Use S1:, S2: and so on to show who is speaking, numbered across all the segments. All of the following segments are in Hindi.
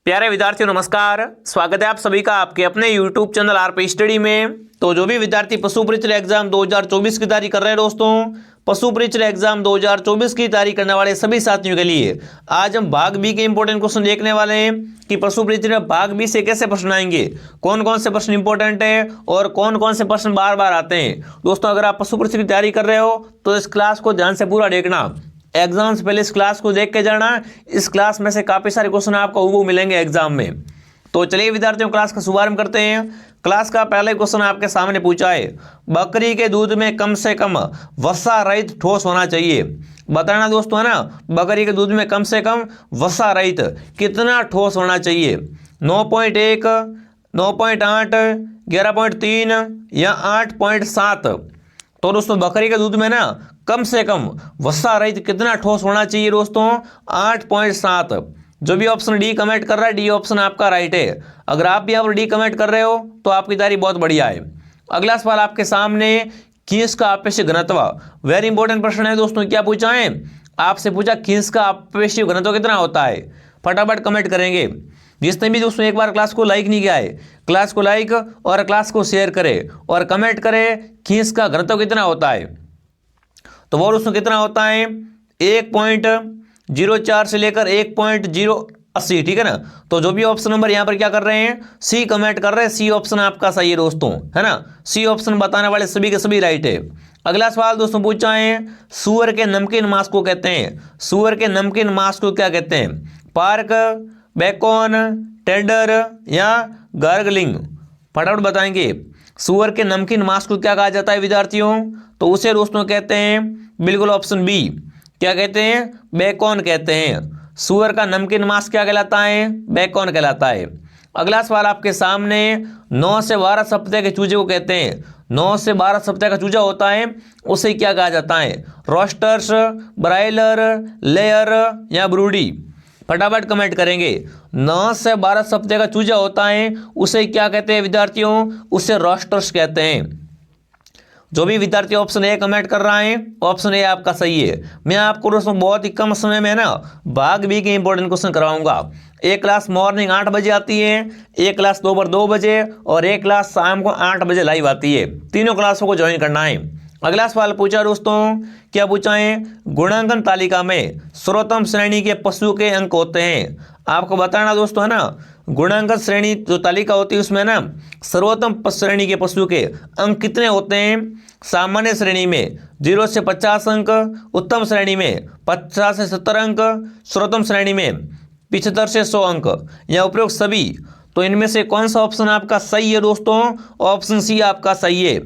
S1: प्यारे विद्यार्थियों नमस्कार। स्वागत है आप सभी का आपके अपने YouTube चैनल आरपी स्टडी में। तो जो भी विद्यार्थी पशु परिचय एग्जाम 2024 की तैयारी कर रहे हैं दोस्तों, पशु परिचय एग्जाम 2024 की तैयारी करने वाले सभी साथियों के लिए आज हम भाग बी के इंपॉर्टेंट क्वेश्चन देखने वाले हैं कि पशु परिचय में भाग बी से कैसे प्रश्न आएंगे, कौन कौन से प्रश्न इंपॉर्टेंट है और कौन कौन से प्रश्न बार बार आते हैं। दोस्तों अगर आप पशु परिचय की तैयारी कर रहे हो तो इस क्लास को ध्यान से पूरा देखना, एग्जाम से पहले इस क्लास को देख के जाना। इस क्लास में से काफी सारे क्वेश्चन आपको हूबहू मिलेंगे एग्जाम में। तो चलिए विद्यार्थियों क्लास का शुभारंभ करते हैं। क्लास का पहला क्वेश्चन आपके सामने पूछा है, बकरी के दूध में कम से कम वसा रहित ठोस होना चाहिए। बताना दोस्तों है ना, बकरी के दूध में कम से कम वसा रहित कितना ठोस होना चाहिए। 9.1, 9.8, 11.3 या 8.7। तो दोस्तों बकरी के दूध में ना कम से कम वसा रहित कितना ठोस होना चाहिए दोस्तों, 8.7। जो भी ऑप्शन डी कमेंट कर रहा है, डी ऑप्शन आपका राइट है। अगर आप भी यहाँ पर डी कमेंट कर रहे हो तो आपकी तैयारी बहुत बढ़िया है। अगला सवाल आपके सामने, खींच का आपेक्षिक घनत्व। वेरी इंपॉर्टेंट प्रश्न है दोस्तों। क्या पूछा है आपसे, पूछा खींच का आपेक्षिक घनत्व कितना होता है। फटाफट कमेंट करेंगे। जिसने भी दोस्तों एक बार क्लास को लाइक नहीं किया है, क्लास को लाइक और क्लास को शेयर करे और कमेंट करे खींच का घनत्व कितना होता है। तो वो दोस्तों कितना होता है, 1.04 से लेकर 1.080, ठीक है ना। तो जो भी ऑप्शन नंबर यहाँ पर क्या कर रहे हैं, सी कमेंट कर रहे हैं, सी ऑप्शन आपका सही है दोस्तों, है ना। सी ऑप्शन बताने वाले सभी के सभी राइट है। अगला सवाल दोस्तों पूछा है, सुअर के नमकीन मांस को कहते हैं, सुअर के नमकीन मांस को क्या कहते हैं। पार्क, बेकॉन, टेंडर या गार्गलिंग। फटाफट बताएंगे। सुअर के नमकीन मांस को क्या कहा जाता है विद्यार्थियों, तो उसे दोस्तों कहते हैं बिल्कुल ऑप्शन बी, क्या कहते हैं, बेकॉन कहते हैं। सुअर का नमकीन मांस क्या कहलाता है, बेकॉन कहलाता है। अगला सवाल आपके सामने, 9 से 12 सप्ताह के चूजे को कहते हैं। 9 से 12 सप्ताह का चूजा होता है उसे क्या कहा जाता है, रोस्टर्स, ब्रायलर, लेयर या ब्रूडी। फटाफट कमेंट करेंगे। 9 से 12 सप्ताह का चूजा होता है उसे क्या कहते हैं विद्यार्थियों, उसे रोस्टर्स कहते हैं। जो भी विद्यार्थी ऑप्शन ए कमेंट कर रहा है, ऑप्शन ए आपका सही है। मैं आपको दोस्तों बहुत ही कम समय में ना भाग बी के इंपॉर्टेंट क्वेश्चन कराऊंगा। एक क्लास मॉर्निंग 8 बजे आती है, एक क्लास दोपहर 2 बजे और एक क्लास शाम को 8 बजे लाइव आती है। तीनों क्लासों को ज्वाइन करना है। अगला सवाल पूछा दोस्तों, क्या पूछा है, गुणांकन तालिका में सर्वोत्तम श्रेणी के पशु के अंक होते हैं। आपको बताना दोस्तों है ना, गुणांकन श्रेणी जो तालिका होती है उसमें ना सर्वोत्तम श्रेणी के पशु के अंक कितने होते हैं। सामान्य श्रेणी में 0 से 50 अंक, उत्तम श्रेणी में 50 से 70 अंक, सर्वोत्तम श्रेणी में 75 से 100 अंक या उपरोक्त सभी। तो इनमें से कौन सा ऑप्शन आपका सही है दोस्तों, ऑप्शन सी आपका सही है,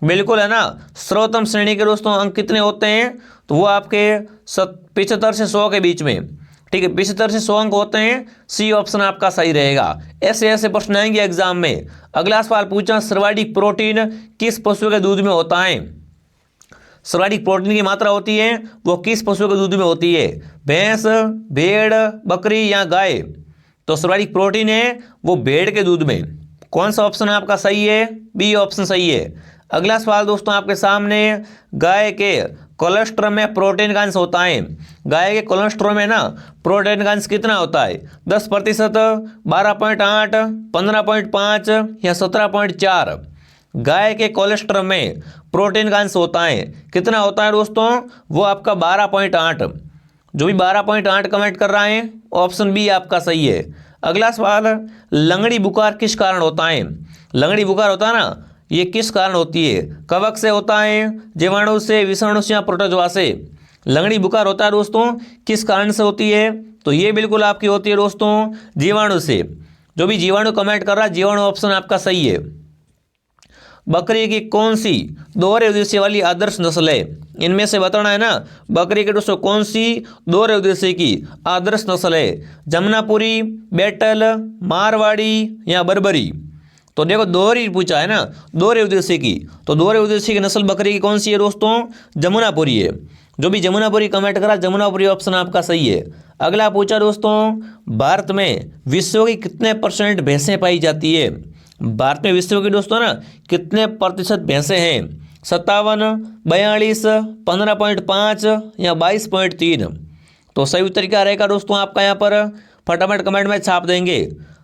S1: बिल्कुल है ना। सर्वोत्तम श्रेणी के दोस्तों अंक कितने होते हैं, तो वो आपके 75 से 100 के बीच में, ठीक है, 75 से 100 अंक होते हैं। सी ऑप्शन आपका सही रहेगा। ऐसे ऐसे प्रश्न आएंगे एग्जाम में। अगला सवाल पूछा, सर्वाधिक प्रोटीन किस पशु के दूध में होता है। सर्वाधिक प्रोटीन की मात्रा होती है वो किस पशु के दूध में होती है, भैंस, भेड़, बकरी या गाय। तो सर्वाधिक प्रोटीन है वो भेड़ के दूध में। कौन सा ऑप्शन आपका सही है, बी ऑप्शन सही है। अगला सवाल दोस्तों आपके सामने, गाय के कोलेस्ट्रॉल में प्रोटीन का अंश होता है। गाय के कोलेस्ट्रॉल में ना प्रोटीन का अंश कितना होता है, 10%, 12.8, 15.5 या 17.4। गाय के कोलेस्ट्रॉल में प्रोटीन का अंश होता है कितना होता है दोस्तों, वो आपका 12.8। जो भी 12.8 कमेंट कर रहा है ऑप्शन बी आपका सही है। अगला सवाल, लंगड़ी बुखार किस कारण होता है। लंगड़ी बुखार होता है ना, ये किस कारण होती है, कवक से होता है, जीवाणु से, विषाणु से या प्रोटोजोआ से। लंगड़ी बुखार होता है दोस्तों किस कारण से होती है, तो ये बिल्कुल आपकी होती है दोस्तों जीवाणु से। जो भी जीवाणु कमेंट कर रहा है जीवाणु ऑप्शन आपका सही है। बकरी की कौन सी दोहरे उद्देश्य वाली आदर्श नस्ल है, इनमें से बताना है ना। बकरी के दोस्तों कौन सी दोहरे उद्देश्य की आदर्श नस्ल है, जमुनापुरी, बेटल, मारवाड़ी या बर्बरी। तो देखो दोहरी पूछा है ना, दोहरे उद्देश्य की, तो दोहरे उद्देश्य की नस्ल बकरी की कौन सी है दोस्तों, जमुनापुरी है। जो भी जमुनापुरी कमेंट करा जमुनापुरी ऑप्शन आपका सही है। अगला पूछा दोस्तों, भारत में विश्व की कितने % भैंसें पाई जाती है। भारत में विश्व की दोस्तों ना कितने प्रतिशत भैंसें हैं, 57, 42, 15.5 या 22.3। तो सही उत्तर क्या रहेगा दोस्तों आपका यहाँ पर फटाफट कमेंट में छाप देंगे।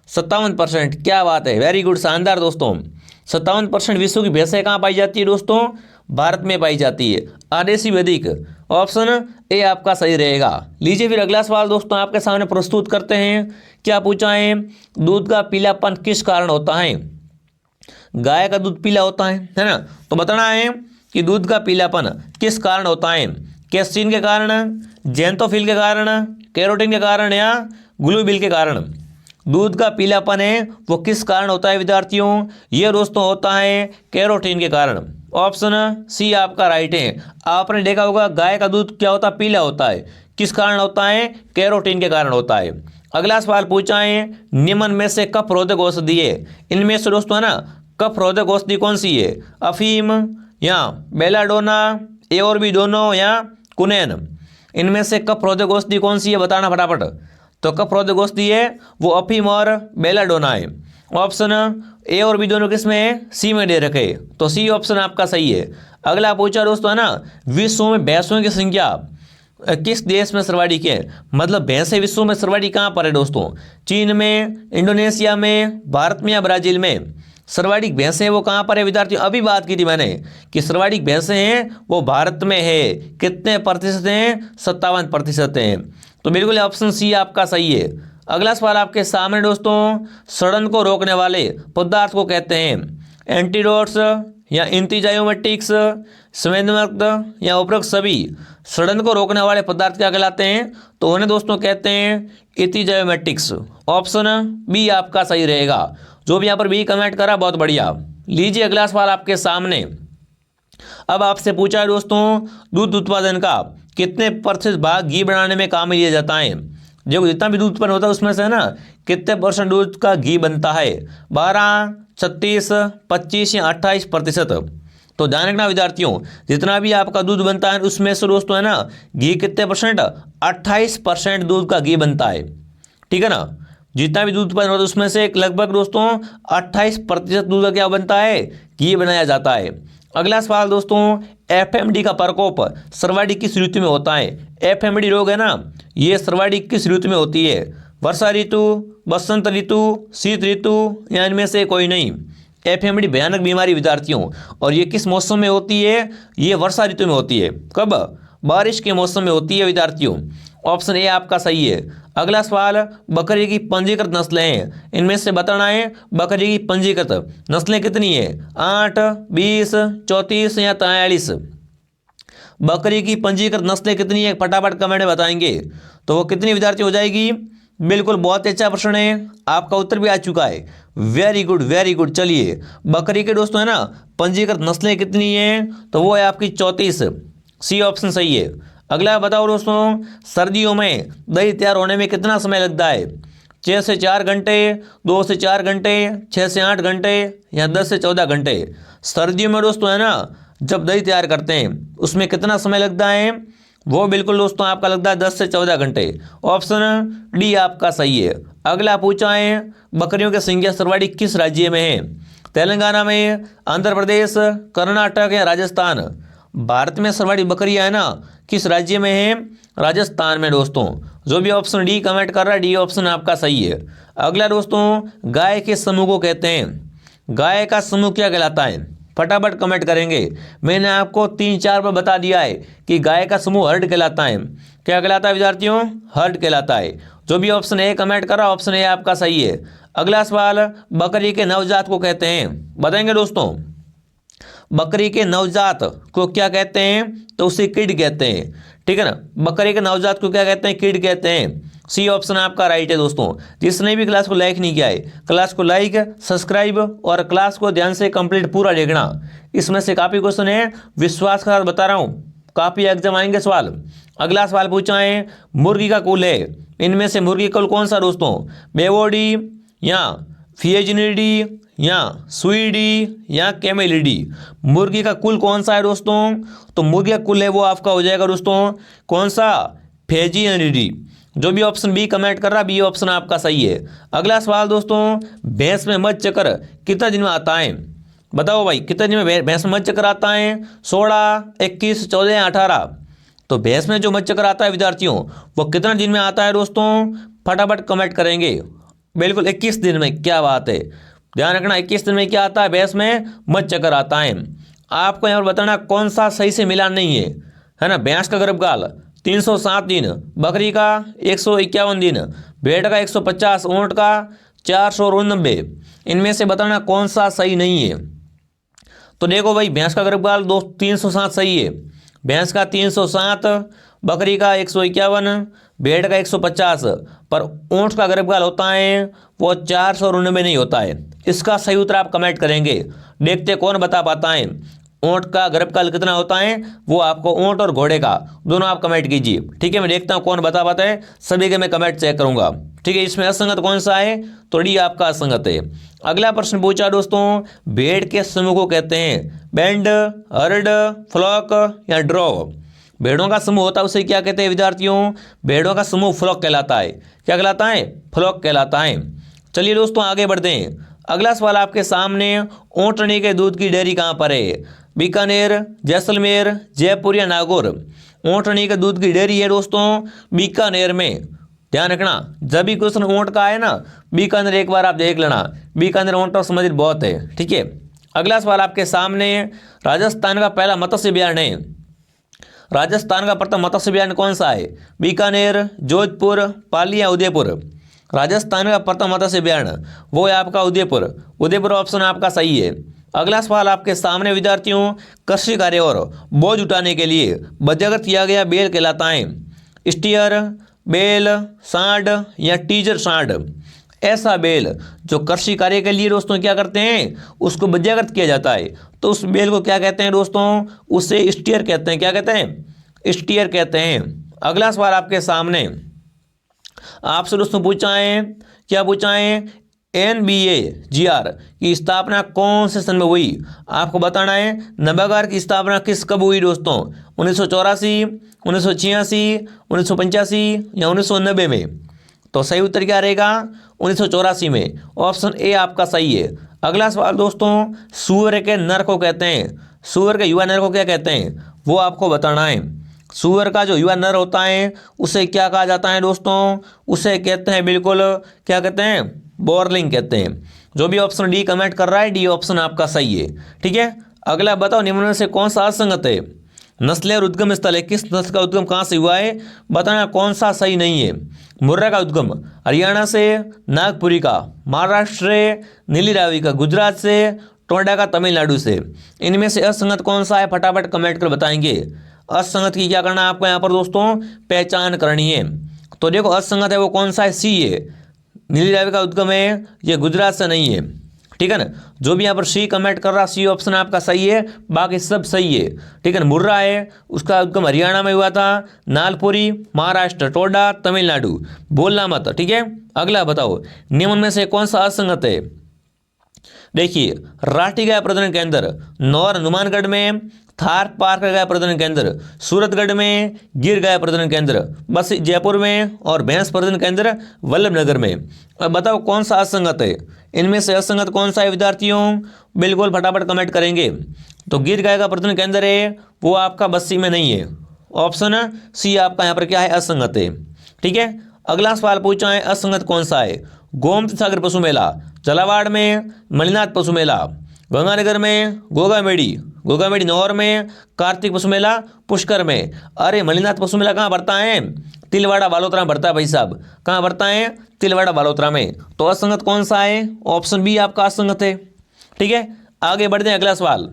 S1: 57%, क्या बात है, वेरी गुड, शानदार दोस्तों। 57% विश्व की भैंसें कहाँ पाई जाती है दोस्तों? भारत में पाई जाती है। आदेशी वैदिक, ऑप्शन ए आपका सही रहेगा। लीजिए फिर अगला सवाल दोस्तों आपके सामने प्रस्तुत करते हैं। क्या पूछा है? दूध का पीलापन किस कारण होता है? गाय का दूध पीला होता है ना? तो बताना है कि दूध का पीलापन किस कारण होता है? कैसीन के कारण, जेंथोफिल के कारण, कैरोटीन के कारण या ग्लूबिल के कारण? दूध का पीलापन है वो किस कारण होता है विद्यार्थियों? ये दोस्तों होता है कैरोटीन के कारण। ऑप्शन सी आपका राइट है। आपने देखा होगा गाय का दूध क्या होता है? पीला होता है। किस कारण होता है? कैरोटीन के कारण होता है। अगला सवाल पूछा है, निम्न में से कफ रोधक औषधि है? इनमें से दोस्तों है ना, कफ रोधक औषधि कौन सी है? अफीम या बेलाडोना, ए और बी दोनों, या कुनैन? इनमें से कफ रोधक औषधि कौन सी है? बताना फटाफट। तो कफ रोधक औषधि है वो अफीम और बेलाडोना है। ऑप्शन ए और बी दोनों किस में है? सी में दे रखे, तो सी ऑप्शन आपका सही है। अगला पूछा दोस्तों है ना, विश्व में भैंसों की संख्या किस देश में सर्वाधिक है? मतलब भैंसें विश्व में सर्वाधिक कहाँ पर है दोस्तों? चीन में, इंडोनेशिया में, भारत में या ब्राजील में? सर्वाधिक भैंसें वो कहाँ पर है विद्यार्थियों? अभी बात की थी मैंने कि सर्वाधिक भैंसें हैं वो भारत में है। कितने प्रतिशत हैं? 57% हैं। तो बिल्कुल ऑप्शन सी आपका सही है। अगला सवाल आपके सामने दोस्तों, सड़न को रोकने वाले पदार्थ को कहते हैं? एंटीडोट्स या एंटीजायोमेटिक्स, संवेदनवर्धक या उपरोक्त सभी? सड़न को रोकने वाले पदार्थ क्या कहलाते हैं? तो उन्हें दोस्तों कहते हैं एंटीजायोमेटिक्स। ऑप्शन बी आपका सही रहेगा। जो भी यहाँ पर बी कमेंट करा बहुत बढ़िया। लीजिए अगला सवाल आपके सामने। अब आपसे पूछा है दोस्तों, दूध उत्पादन का कितने प्रतिशत भाग घी बनाने में काम में लिया जाता है? जो जितना भी दूध उत्पन्न होता है उसमें से है ना, कितने % दूध का घी बनता है? 12, 36, 25 या 28%? तो ध्यान रखना विद्यार्थियों, जितना भी आपका दूध बनता है उसमें से दोस्तों है ना, घी कितने %? 28% दूध का घी बनता है। ठीक है ना? जितना भी दूध उत्पन्न होता है उसमें से लगभग दोस्तों 28% दूध का क्या बनता है? घी बनाया जाता है। अगला सवाल दोस्तों, एफएमडी का प्रकोप सर्वाधिक किस ऋतु में होता है? एफएमडी रोग है ना, ये सर्वाधिक किस ऋतु में होती है? वर्षा ऋतु, बसंत ऋतु, शीत ऋतु या इनमें से कोई नहीं? एफएमडी भयानक बीमारी विद्यार्थियों, और ये किस मौसम में होती है? ये वर्षा ऋतु में होती है। कब? बारिश के मौसम में होती है विद्यार्थियों। ऑप्शन ए आपका सही है। अगला सवाल, बकरी की पंजीकृत नस्लें हैं, इनमें से बताना है बकरी की पंजीकृत नस्लें कितनी है? 8, 20, 34 या 43? बकरी की पंजीकृत नस्लें कितनी है? फटाफट कमेंट में बताएंगे। तो वो कितनी विद्यार्थी हो जाएगी? बिल्कुल, बहुत अच्छा प्रश्न है, आपका उत्तर भी आ चुका है। Very good, very good. चलिए, बकरी के दोस्तों है ना, पंजीकृत नस्लें कितनी हैं? तो वो है आपकी 34। सी ऑप्शन सही है। अगला बताओ दोस्तों, सर्दियों में दही तैयार होने में कितना समय लगता है? 6 से 4 घंटे, 2 से 4 घंटे, 6 से 8 घंटे या 10 से 14 घंटे? सर्दियों में दोस्तों है ना, जब दही तैयार करते हैं उसमें कितना समय लगता है? वो बिल्कुल दोस्तों आपका लगता है 10 से 14 घंटे। ऑप्शन डी आपका सही है। अगला पूछा है, बकरियों की संख्या सर्वाधिक किस राज्य में है? तेलंगाना में, आंध्र प्रदेश, कर्नाटक या राजस्थान? भारत में सर्वाधिक बकरियां है ना, किस राज्य में है? राजस्थान में दोस्तों। जो भी ऑप्शन डी कमेंट कर रहा है, डी ऑप्शन आपका सही है। अगला दोस्तों, गाय के समूह को कहते हैं? गाय का समूह क्या कहलाता है? फटाफट कमेंट करेंगे। मैंने आपको 3-4 बार बता दिया है कि गाय का समूह हर्ड कहलाता है। क्या कहलाता है विद्यार्थियों? हर्ड कहलाता है। जो भी ऑप्शन ए कमेंट कर रहा है, ऑप्शन ए आपका सही है। अगला सवाल, बकरी के नवजात को कहते हैं? बताएंगे दोस्तों। बकरी के नवजात को क्या कहते हैं? तो उसे किड कहते हैं। ठीक है ना? बकरी के नवजात को क्या कहते हैं? किड कहते हैं। सी ऑप्शन आपका राइट है दोस्तों। जिसने भी क्लास को लाइक नहीं किया है, क्लास को लाइक, सब्सक्राइब और क्लास को ध्यान से कंप्लीट पूरा देखना। इसमें से काफ़ी क्वेश्चन है, विश्वास के साथ बता रहा हूँ, काफ़ी एग्जाम आएंगे सवाल। अगला सवाल पूछा है, मुर्गी का कुल है, इनमें से मुर्गी कुल कौन सा दोस्तों? बेवोडी या फिएजिनिडी या सुईडी या कैमेलिडी? मुर्गी का कुल कौन सा है दोस्तों? तो मुर्गी का कुल है वो आपका हो जाएगा दोस्तों कौन सा? फेजिनिडी। जो भी ऑप्शन बी कमेंट कर रहा है, बी ऑप्शन आपका सही है। अगला सवाल दोस्तों, भैंस में मध चक्र कितना दिन में आता है? बताओ भाई, कितने दिन में भैंस में मध चक्र आता है? 16, 21, 14 या 18? तो भैंस में जो मध चक्र आता है विद्यार्थियों, वो कितना दिन में आता है दोस्तों? फटाफट कमेंट करेंगे। बिल्कुल 21 दिन में, क्या बात है, ध्यान रखना 21 दिन में क्या आता है, भैंस में मत चक्कर आता है। आपको यहाँ पर बताना कौन सा सही से मिलान नहीं है ना। भैंस का गर्भकाल 307 दिन, बकरी का 151 दिन, भेड़ का 150, ऊँट का 499, इनमें से बताना कौन सा सही नहीं है। तो देखो भाई, भैंस का गर्भकाल 307 सही है, भैंस का 307, बकरी का 151, भेड़ का 150, पर ऊँट का गर्भकाल होता है वो 499 नहीं होता है। इसका सही उत्तर आप कमेंट करेंगे। देखते कौन बता पाता है ऊँट का गर्भकाल कितना होता है, वो आपको ऊँट और घोड़े का दोनों आप कमेंट कीजिए। ठीक है, मैं देखता हूँ कौन बता पाता है, सभी के मैं कमेंट चेक करूंगा। ठीक है, इसमें असंगत कौन सा है, तो डी आपका असंगत है। अगला प्रश्न पूछा दोस्तों, भेड़ के समूह को कहते हैं बैंड, हर्ड, फ्लॉक या ड्रॉव। भेड़ों का समूह होता है उसे क्या कहते हैं विद्यार्थियों, भेड़ों का समूह फ्लॉक कहलाता है। क्या कहलाता है, फ्लॉक कहलाता है। चलिए दोस्तों आगे बढ़ते हैं। अगला सवाल आपके सामने, ऊँटनी के दूध की डेयरी कहाँ पर है, बीकानेर, जैसलमेर, जयपुर या नागौर। ऊँटनी के दूध की डेयरी है दोस्तों बीकानेर में। ध्यान रखना, जब भी क्वेश्चन ऊँट का है ना, बीकानेर एक बार आप देख लेना, बीकानेर ऊँट और संबंधित बहुत है। ठीक है, अगला सवाल आपके सामने, राजस्थान का पहला मत्स्य अभयारण्य है, राजस्थान का प्रथम मत्स्य अभयारण्य कौन सा है, बीकानेर, जोधपुर, पाली या उदयपुर। राजस्थान का प्रथम मत्स्य अभयारण्य वो है आपका उदयपुर, उदयपुर ऑप्शन आपका सही है। अगला सवाल आपके सामने विद्यार्थियों, कृषि कार्य और बोझ उठाने के लिए बजागत किया गया बैल कहलाता है, स्टीयर, बैल, सांड या टीजर सांड। ऐसा बैल जो कृषि कार्य के लिए दोस्तों क्या करते हैं, उसको बजागत किया जाता है, तो उस बैल को क्या कहते हैं दोस्तों, उसे स्टीयर कहते हैं। क्या कहते हैं, स्टीयर कहते हैं। अगला सवाल आपके सामने आपसे दोस्तों पूछा है, क्या पूछा है, NBAGR की स्थापना कौन से सन में हुई। आपको बताना है नवागार की स्थापना किस कब हुई दोस्तों, 1984, 1986, 1985 या 1990 में। तो सही उत्तर क्या रहेगा, 1984 में, ऑप्शन ए आपका सही है। अगला सवाल दोस्तों, सूअर के नर को कहते हैं, सूअर के युवा नर को क्या कहते हैं, वो आपको बताना है। सूअर का जो युवा नर होता है उसे क्या कहा जाता है दोस्तों, उसे कहते हैं बिल्कुल, क्या कहते हैं, बोरलिंग कहते हैं। जो भी ऑप्शन डी कमेंट कर रहा है, डी ऑप्शन आपका सही है। ठीक है, अगला बताओ निम्न में से कौन सा असंगत है, नस्लें और उद्गम स्थल है, किस नस्ल का उद्गम कहाँ से हुआ है, बताना कौन सा सही नहीं है। मुर्रा का उद्गम हरियाणा से, नागपुरी का महाराष्ट्र से, नीली रावी का गुजरात से, टोंडा का तमिलनाडु से। इनमें से असंगत कौन सा है, फटाफट कमेंट कर बताएंगे। असंगत की क्या करना है आपको यहाँ पर दोस्तों, पहचान करनी है। तो देखो असंगत है वो कौन सा है, सी है, नीली रावी का उद्गम है, ये गुजरात से नहीं है। ठीक है ना, जो भी यहाँ पर सी कमेंट कर रहा, सी ऑप्शन आपका सही है, बाकी सब सही है। ठीक है ना, मुर्रा है उसका उद्गम हरियाणा में हुआ था, नालपुरी महाराष्ट्र, टोडा तमिलनाडु, बोलना मत। ठीक है, अगला बताओ निम्न में से कौन सा असंगत है। देखिए, राठी गाय प्रजनन केंद्र नौर हनुमानगढ़ में, थार पार्क गाय प्रजनन केंद्र सूरतगढ़ में, गिर गाय प्रजनन केंद्र बस जयपुर में, और भैंस प्रजनन केंद्र वल्लभनगर में। अब बताओ कौन सा असंगत है, इनमें से असंगत कौन सा है विद्यार्थियों, बिल्कुल फटाफट कमेंट करेंगे। तो गिर गाय का प्रजनन केंद्र है वो आपका बस्सी में नहीं है, ऑप्शन सी आपका यहाँ पर क्या है, असंगत है। ठीक है, अगला सवाल पूछा है, असंगत कौन सा है, गोमती सागर पशु मेला झालावाड़ में, मणिनाथ पशु मेला गंगानगर में, गोगामेड़ी नौर में, कार्तिक पशु मेला पुष्कर में। अरे मणिनाथ पशु मेला कहाँ बढ़ता है, तिलवाड़ा बालोतरा में बढ़ता है भाई साहब, कहाँ बढ़ता है, तिलवाड़ा बालोतरा में। तो असंगत कौन सा है, ऑप्शन बी आपका असंगत है। ठीक है, आगे बढ़ते हैं अगला सवाल।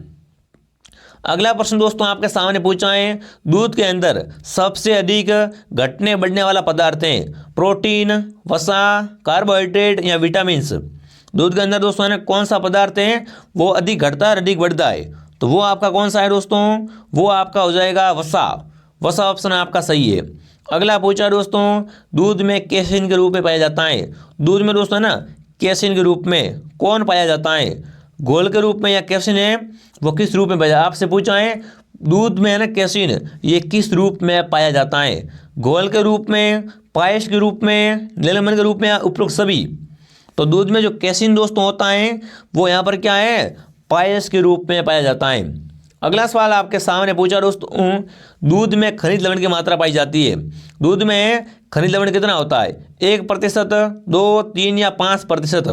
S1: अगला प्रश्न दोस्तों आपके सामने पूछा है, दूध के अंदर सबसे अधिक घटने बढ़ने वाला पदार्थ है, प्रोटीन, वसा, कार्बोहाइड्रेट या विटामिन। दूध के अंदर दोस्तों है ना कौन सा पदार्थ है वो अधिक घटता है और अधिक बढ़ता है, तो वो आपका कौन सा है दोस्तों, वो आपका हो जाएगा वसा। वसा ऑप्शन आपका सही है। अगला पूछा दोस्तों, दूध में कैसीन के रूप में पाया जाता है। दूध में दोस्तों है ना कैसीन के रूप में कौन पाया जाता है, घोल के रूप में या कैसीन है वो किस रूप में पाया जाता है। आपसे पूछा है दूध में है ना कैसीन ये किस रूप में पाया जाता है, घोल के रूप में, पायस के रूप में, नीलमन के रूप में या उपरोक्त सभी। तो दूध में जो कैसीन दोस्तों होता है वो यहाँ पर क्या है, पायस के रूप में पाया जाता है। अगला सवाल आपके सामने पूछा दोस्तों, दूध में खनिज लवण की मात्रा पाई जाती है। दूध में खनिज लवण कितना होता है? 1%, 2, 3 या 5%।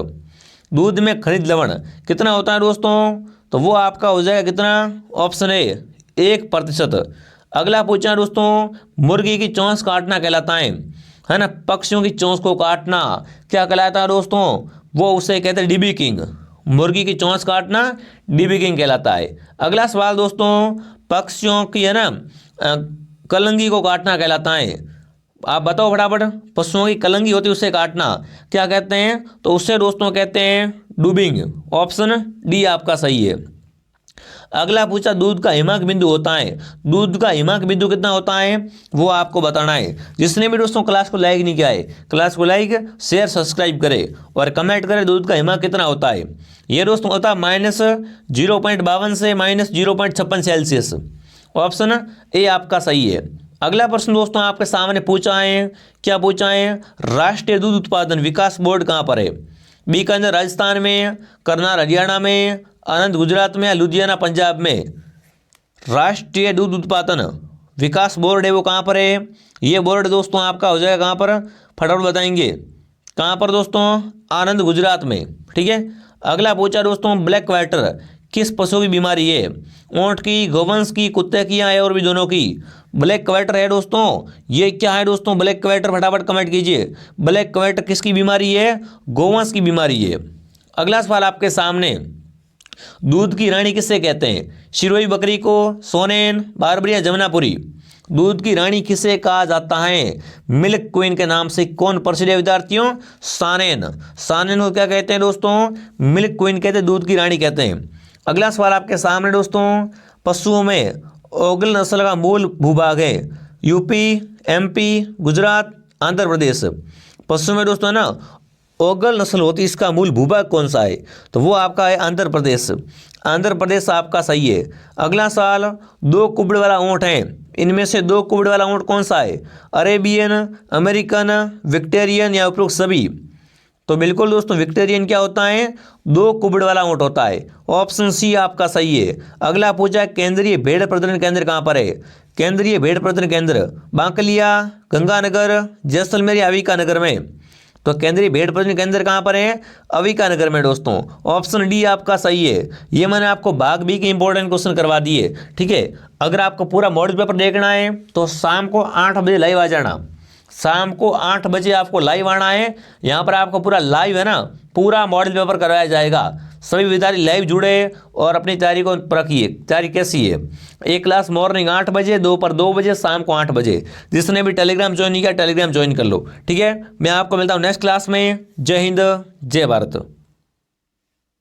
S1: दूध में खनिज लवण कितना होता है दोस्तों? तो वो आपका हो जाएगा कितना? Option A 1%। अगला पूछा दोस्तों, मुर्गी की चोंच काटना कहलाता है ना, पक्षियों की चोंच को काटना क्या कहलाता है दोस्तों? वो उसे कहते हैं डिबीकिंग। मुर्गी की चोंच काटना डिबीकिंग कहलाता है। अगला सवाल दोस्तों, पक्षियों की है ना कलंगी को काटना कहलाता है। आप बताओ फटाफट, पशुओं की कलंगी होती है उसे काटना क्या कहते हैं? तो उससे दोस्तों कहते हैं डूबिंग। ऑप्शन डी आपका सही है। अगला पूछा, दूध का हिमांक बिंदु होता है। दूध का हिमांक बिंदु कितना होता है वो आपको बताना है। जिसने भी दोस्तों क्लास को लाइक नहीं किया है, क्लास को लाइक शेयर सब्सक्राइब करे और कमेंट करे दूध का हिमांक कितना होता है। ये दोस्तों होता है -0.52 से -0.56 सेल्सियस। ऑप्शन ए आपका सही है। अगला प्रश्न दोस्तों आपके सामने पूछा है, क्या पूछा है? राष्ट्रीय दूध उत्पादन विकास बोर्ड कहाँ पर है? बीकानेर राजस्थान में, करनाल हरियाणा में, आनंद गुजरात में या लुधियाना पंजाब में? राष्ट्रीय दूध उत्पादन विकास बोर्ड है वो कहाँ पर है? ये बोर्ड दोस्तों आपका हो जाएगा कहाँ पर? फटाफट बताएंगे। कहाँ पर दोस्तों? आनंद गुजरात में। ठीक है। अगला पूछा दोस्तों, ब्लैक क्वार्टर किस पशु की बीमारी है? ऊंट की, गोवंश की, कुत्ते की या और भी दोनों की? ब्लैक क्वार्टर है दोस्तों। ये क्या है दोस्तों ब्लैक क्वार्टर? फटाफट कमेंट कीजिए। ब्लैक क्वार्टर किसकी बीमारी है? गोवंश की बीमारी है। अगला सवाल आपके सामने, दूध की रानी किससे कहते हैं? सिरोही बकरी को, सोनेन, बारबरी या जमुनापुरी? दूध की रानी किसे कहा जाता है? मिल्क क्वीन के नाम से कौन प्रसिद्ध है विद्यार्थियों? सानेन। सानेन को क्या कहते हैं दोस्तों? मिल्क क्वीन कहते हैं, दूध की रानी कहते हैं। अगला सवाल आपके सामने दोस्तों, पशुओं में ओगल नस्ल का मूल भूभाग है? UP, MP, Gujarat, Andhra Pradesh? पशुओं में दोस्तों है ना ओगल नस्ल होती है, इसका मूल भूभाग कौन सा है? तो वो आपका है आंध्र प्रदेश। आंध्र प्रदेश आपका सही है। अगला सवाल, 2 कुबड़ वाला ऊँट है, इनमें से 2 कुबड़ वाला ऊँट कौन सा है? अरेबियन, अमेरिकन, विक्टोरियन या उपरोक्त सभी? तो बिल्कुल दोस्तों विक्टोरियन क्या होता है? 2 कुबड़ वाला ऊँट होता है। ऑप्शन सी आपका सही है। अगला पूछा, केंद्रीय भेड़ प्रजनन केंद्र कहाँ पर है? केंद्रीय भेड़ प्रजनन केंद्र बांकलिया, गंगानगर, जैसलमेर या अविकानगर में? तो केंद्रीय भेड़ प्रजनन केंद्र कहाँ पर है? अविकानगर में दोस्तों। ऑप्शन डी आपका सही है। ये मैंने आपको भाग बी के इंपॉर्टेंट क्वेश्चन करवा दिए। ठीक है। अगर आपको पूरा मॉडल पेपर देखना है तो शाम को 8 बजे लाइव आ जाना। शाम को 8 बजे आपको लाइव आना है। यहाँ पर आपको पूरा लाइव है ना पूरा मॉडल पेपर करवाया जाएगा। सभी विद्यार्थी लाइव जुड़े और अपनी तैयारी को परखिए, तैयारी कैसी है। एक क्लास मॉर्निंग 8 बजे, दोपहर 2 बजे, शाम को 8 बजे। जिसने भी टेलीग्राम ज्वाइन नहीं किया टेलीग्राम ज्वाइन कर लो। ठीक है। मैं आपको मिलता हूँ नेक्स्ट क्लास में। जय हिंद, जय भारत।